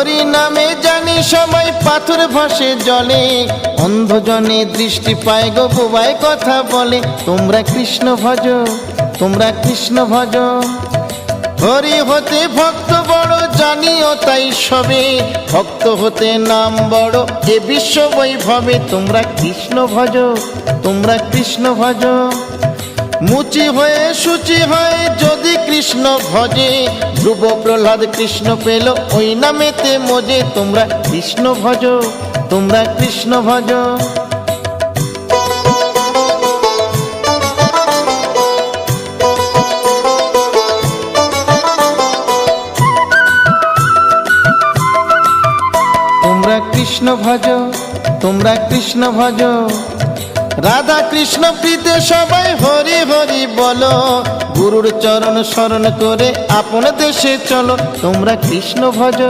হরি নামে জানি সবাই পাথর ভাসে জলে, অন্ধজনে দৃষ্টি পায় গো বোবায় কথা বলে। তোমরা কৃষ্ণ ভজ, তোমরা কৃষ্ণ ভজ। হরি হতে ভক্ত বড় জানিও তাই সবে, ভক্ত হতে নাম বড় এ বিশ্ব বৈভবে। তোমরা কৃষ্ণ ভজ, তোমরা কৃষ্ণ ভজ। মুচি হয়ে সূচি হয় যদি কৃষ্ণ ভজে, ধ্রুব প্রহ্লাদ কৃষ্ণ পেল ওই নামেতে মজে। তোমরা কৃষ্ণ ভজ, তোমরা কৃষ্ণ ভজ। তোমরা কৃষ্ণ ভজ, তোমরা কৃষ্ণ ভজ। রাধা কৃষ্ণ প্রীতে সবাই হরি হরি বলো, গুরুর চরণ শরণ করে আপন দেশে চলো। তোমরা কৃষ্ণ ভজ,